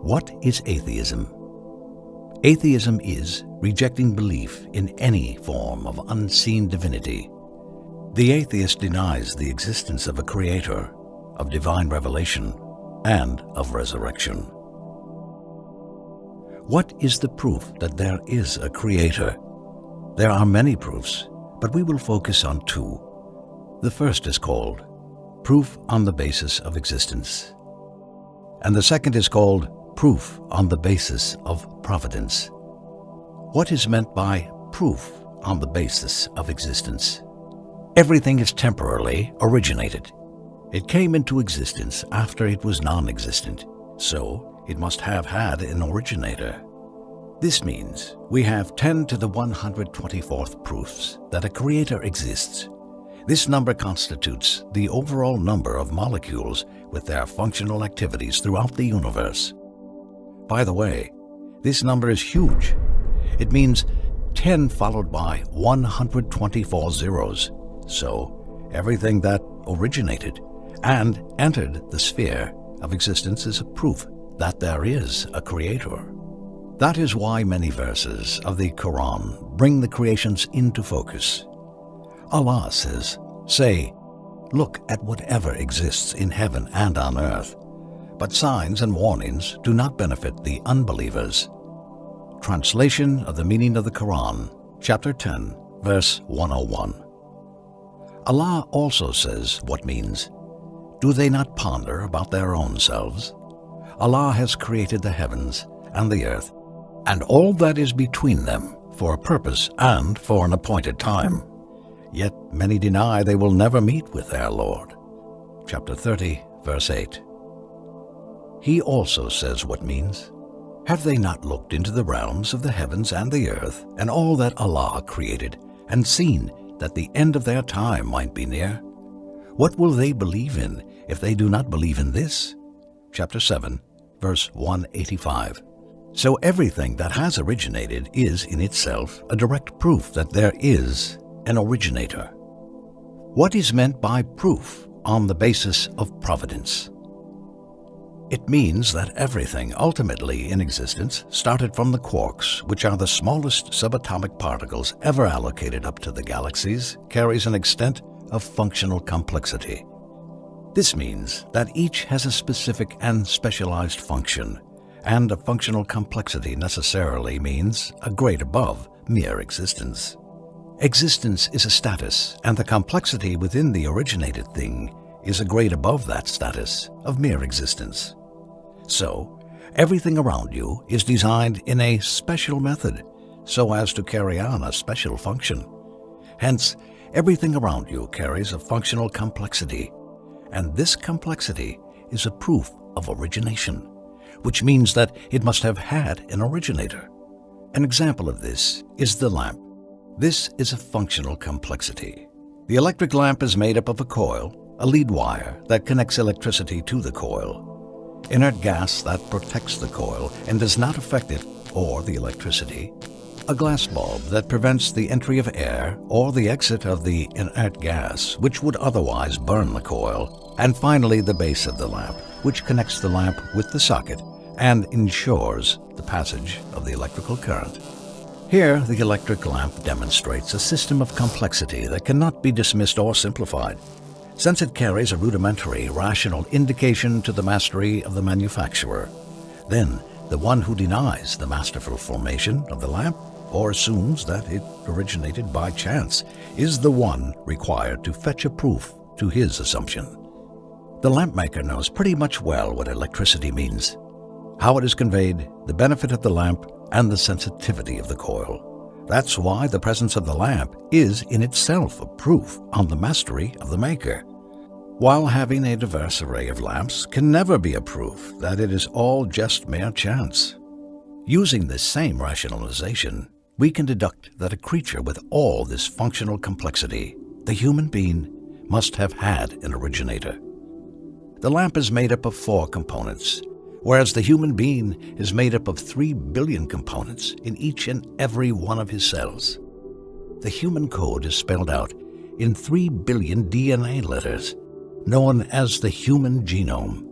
What is atheism? Atheism is rejecting belief in any form of unseen divinity. The atheist denies the existence of a creator, of divine revelation, and of resurrection. What is the proof that there is a creator? There are many proofs, but we will focus on two. The first is called proof on the basis of existence, and the second is called proof on the basis of providence. What is meant by proof on the basis of existence? Everything is temporarily originated. It came into existence after it was non-existent, so it must have had an originator. This means we have 10 to the 124th proofs that a creator exists. This number constitutes the overall number of molecules with their functional activities throughout the universe. By the way, this number is huge. It means 10 followed by 124 zeros. So everything that originated and entered the sphere of existence is a proof that there is a creator. That is why many verses of the Quran bring the creations into focus. Allah says, "Say, look at whatever exists in heaven and on earth, but signs and warnings do not benefit the unbelievers." Translation of the meaning of the Quran, chapter 10, verse 101. Allah also says what means, "Do they not ponder about their own selves? Allah has created the heavens and the earth, and all that is between them, for a purpose and for an appointed time. Yet many deny they will never meet with their Lord." Chapter 30, verse 8. He also says what means, "Have they not looked into the realms of the heavens and the earth, and all that Allah created, and seen that the end of their time might be near? What will they believe in if they do not believe in this?" Chapter 7, verse 185. So everything that has originated is in itself a direct proof that there is an originator. What is meant by proof on the basis of providence? It means that everything ultimately in existence started from the quarks, which are the smallest subatomic particles ever allocated up to the galaxies, carries an extent of functional complexity. This means that each has a specific and specialized function, and a functional complexity necessarily means a grade above mere existence. Existence is a status, and the complexity within the originated thing is a grade above that status of mere existence. So, everything around you is designed in a special method so as to carry on a special function. Hence, everything around you carries a functional complexity, and this complexity is a proof of origination, which means that it must have had an originator. An example of this is the lamp. This is a functional complexity. The electric lamp is made up of a coil, a lead wire that connects electricity to the coil, inert gas that protects the coil and does not affect it or the electricity, a glass bulb that prevents the entry of air or the exit of the inert gas, which would otherwise burn the coil, and finally the base of the lamp, which connects the lamp with the socket and ensures the passage of the electrical current. Here, the electric lamp demonstrates a system of complexity that cannot be dismissed or simplified, since it carries a rudimentary, rational indication to the mastery of the manufacturer. Then, the one who denies the masterful formation of the lamp or assumes that it originated by chance is the one required to fetch a proof to his assumption. The lamp maker knows pretty much well what electricity means, how it is conveyed, the benefit of the lamp, and the sensitivity of the coil. That's why the presence of the lamp is in itself a proof on the mastery of the maker, while having a diverse array of lamps can never be a proof that it is all just mere chance. Using this same rationalization, we can deduct that a creature with all this functional complexity, the human being, must have had an originator. The lamp is made up of 4 components, whereas the human being is made up of 3 billion components in each and every one of his cells. The human code is spelled out in 3 billion DNA letters, known as the human genome.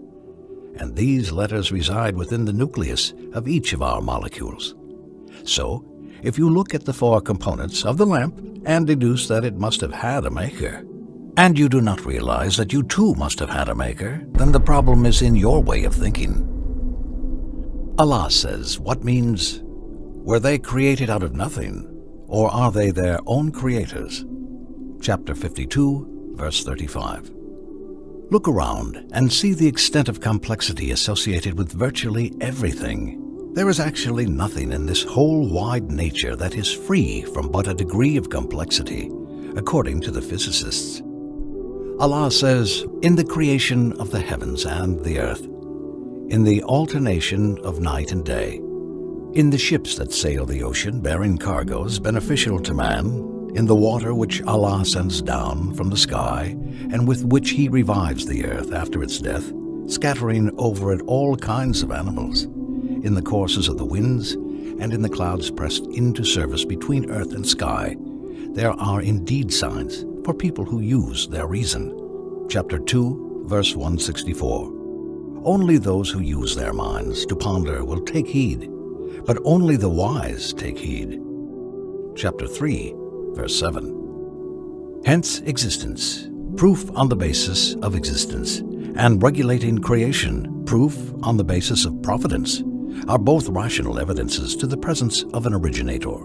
and these letters reside within the nucleus of each of our molecules. So, if you look at the four components of the lamp and deduce that it must have had a maker, and you do not realize that you too must have had a maker, then the problem is in your way of thinking. Allah says, what means, were they created out of nothing, or are they their own creators? Chapter 52, verse 35. Look around and see the extent of complexity associated with virtually everything. There is actually nothing in this whole wide nature that is free from but a degree of complexity, according to the physicists. Allah says, in the creation of the heavens and the earth, in the alternation of night and day, in the ships that sail the ocean bearing cargoes beneficial to man, in the water which Allah sends down from the sky, and with which He revives the earth after its death, scattering over it all kinds of animals, in the courses of the winds, and in the clouds pressed into service between earth and sky, there are indeed signs for people who use their reason. Chapter 2, verse 164. Only those who use their minds to ponder will take heed, but only the wise take heed. Chapter 3, verse 7. Hence existence, proof on the basis of existence, and regulating creation, proof on the basis of providence, are both rational evidences to the presence of an originator.